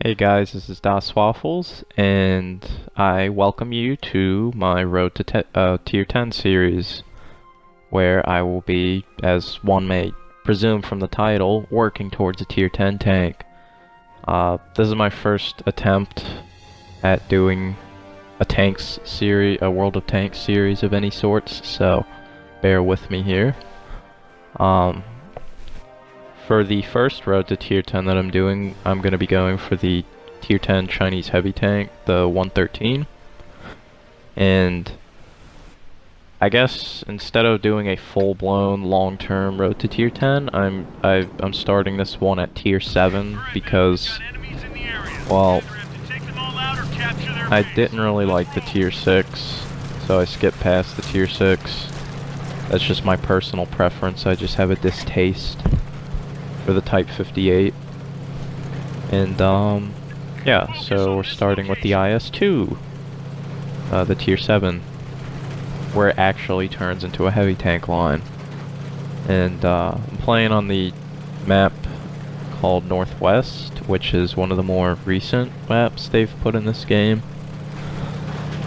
Hey guys, this is Das Waffles, and I welcome you to my Road to Tier 10 series, where I will be, as one may presume from the title, working towards a Tier 10 tank. This is my first attempt at doing a tanks series, a World of Tanks series of any sorts, so bear with me here. For the first Road to Tier 10 that I'm doing, I'm going to be going for the Tier 10 Chinese heavy tank, the 113. And I guess instead of doing a full-blown long-term Road to Tier 10, I'm starting this one at Tier 7 because, well, I didn't really like the Tier 6, so I skipped past the Tier 6. That's just my personal preference. I just have a distaste for the Type 58. And yeah, so we're starting with the IS-2, the Tier 7, where it actually turns into a heavy tank line. And I'm playing on the map called Northwest, which is one of the more recent maps they've put in this game.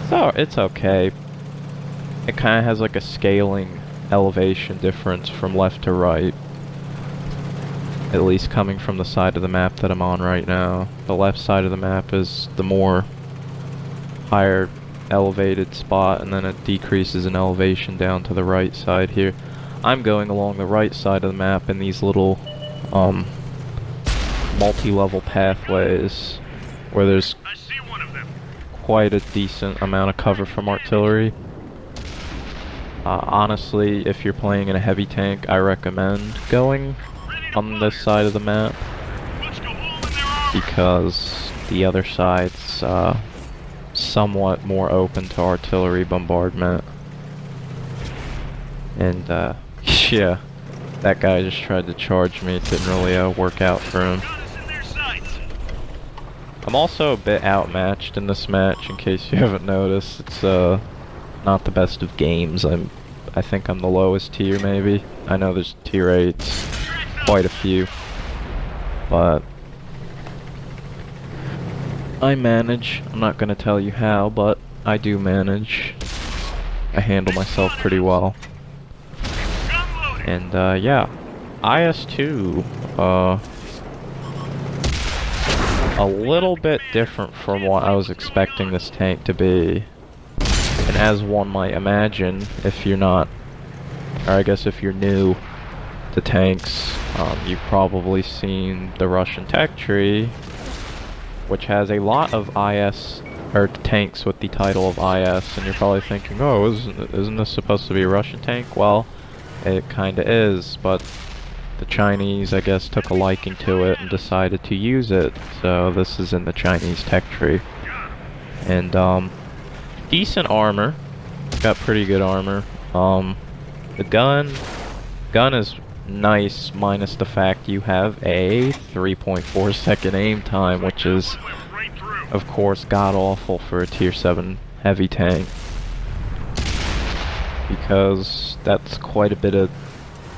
So it's okay. It kind of has like a scaling elevation difference from left to right. At least coming from the side of the map that I'm on right now. The left side of the map is the more higher elevated spot, and then it decreases in elevation down to the right side here. I'm going along the right side of the map in these little multi-level pathways where there's quite a decent amount of cover from artillery. Honestly, if you're playing in a heavy tank, I recommend going on this side of the map because the other side's somewhat more open to artillery bombardment. And yeah, that guy just tried to charge me. It didn't really work out for him. I'm also a bit outmatched in this match, in case you haven't noticed. It's not the best of games. I think I'm the lowest tier, maybe. I know there's tier 8s. Quite a few, but I manage. I'm not gonna tell you how, but I do manage. I handle myself pretty well. And yeah, IS-2, a little bit different from what I was expecting this tank to be. And as one might imagine, if you're not, or I guess if you're new to tanks, you've probably seen the Russian tech tree, which has a lot of IS, or tanks with the title of IS, and you're probably thinking, oh, isn't this supposed to be a Russian tank? Well, it kinda is, but the Chinese, I guess, took a liking to it and decided to use it, so this is in the Chinese tech tree. And, decent armor. Got pretty good armor. The gun is nice, minus the fact you have a 3.4 second aim time, which is, of course, god-awful for a Tier 7 heavy tank. Because that's quite a bit of,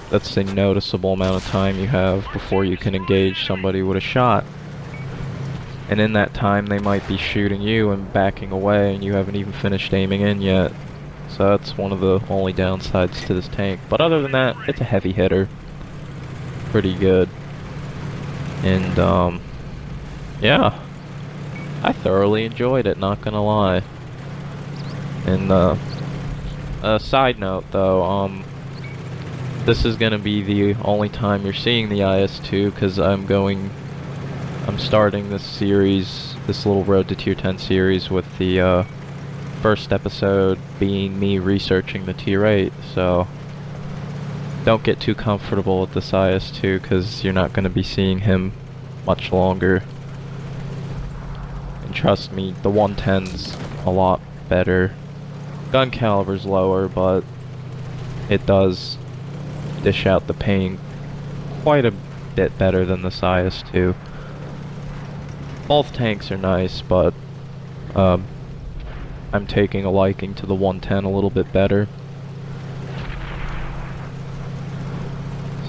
that's a noticeable amount of time you have before you can engage somebody with a shot. And in that time, they might be shooting you and backing away, and you haven't even finished aiming in yet. So that's one of the only downsides to this tank. But other than that, it's a heavy hitter. Pretty good. And, yeah. I thoroughly enjoyed it, not gonna lie. And, a side note, though, this is gonna be the only time you're seeing the IS-2, because I'm starting this series, this little Road to Tier 10 series, with the, first episode being me researching the Tier 8, so don't get too comfortable with this IS-2, because you're not going to be seeing him much longer. And trust me, the 110's a lot better. Gun caliber's lower, but it does dish out the pain quite a bit better than this IS-2. Both tanks are nice, but I'm taking a liking to the 110 a little bit better.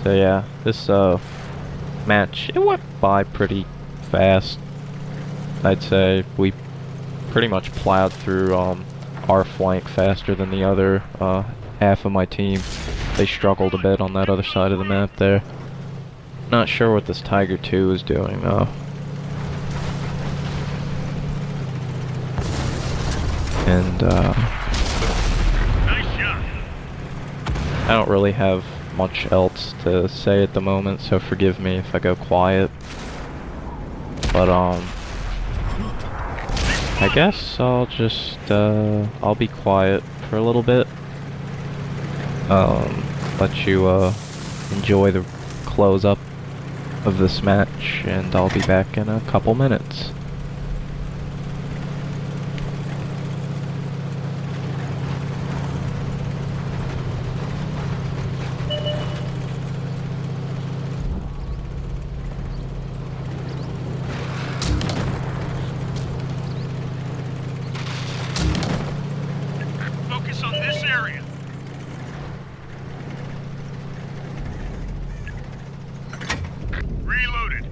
So yeah, this match, it went by pretty fast. I'd say we pretty much plowed through our flank faster than the other half of my team. They struggled a bit on that other side of the map there. Not sure what this Tiger 2 is doing though. And Nice shot. I don't really have much else to say at the moment, so forgive me if I go quiet. But I guess I'll just I'll be quiet for a little bit. Let you enjoy the close up of this match, and I'll be back in a couple minutes. Focus on this area. Reloaded.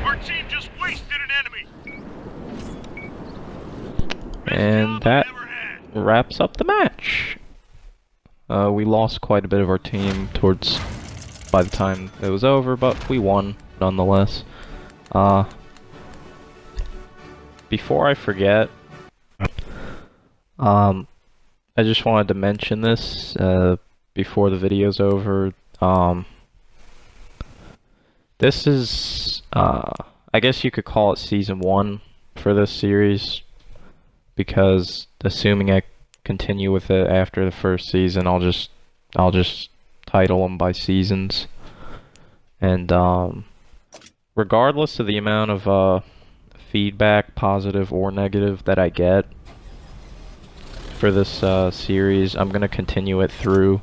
Our team just wasted an enemy. And that wraps up the match. We lost quite a bit of our team by the time it was over, but we won nonetheless. Before I forget, I just wanted to mention this before the video's over. This is, I guess you could call it Season 1 for this series, because assuming I continue with it after the first season, I'll just title them by seasons. And regardless of the amount of feedback, positive or negative, that I get for this series, I'm gonna continue it through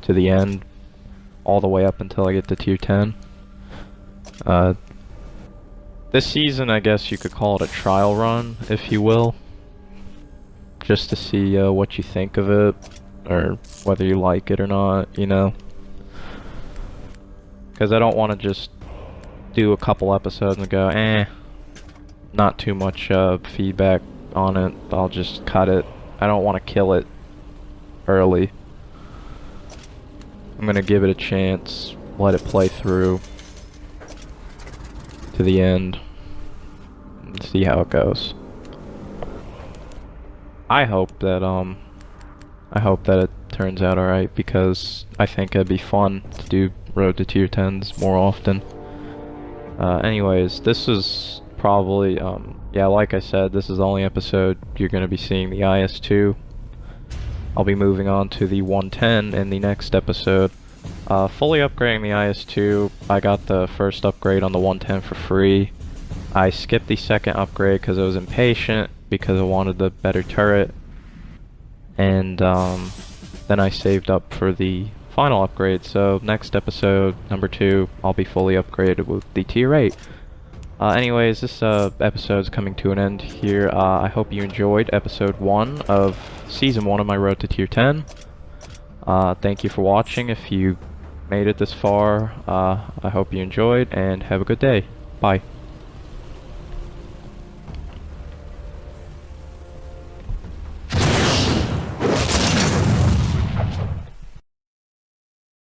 to the end, all the way up until I get to tier 10. This season, I guess you could call it a trial run, if you will, just to see what you think of it, or whether you like it or not, you know? Because I don't want to just do a couple episodes and go, not too much feedback on it, I'll just cut it. I don't want to kill it early. I'm gonna give it a chance, let it play through to the end, and see how it goes. I hope that it turns out alright, because I think it'd be fun to do Road to Tier 10s more often. Anyways, this is probably, yeah, like I said, this is the only episode you're going to be seeing the IS-2. I'll be moving on to the 110 in the next episode. Fully upgrading the IS-2, I got the first upgrade on the 110 for free. I skipped the second upgrade because I was impatient, because I wanted the better turret. And then I saved up for the final upgrade, so next episode, number 2, I'll be fully upgraded with the tier 8. Anyways, this episode's coming to an end here. I hope you enjoyed episode 1 of season 1 of my Road to Tier 10. Thank you for watching. If you made it this far, I hope you enjoyed, and have a good day. Bye.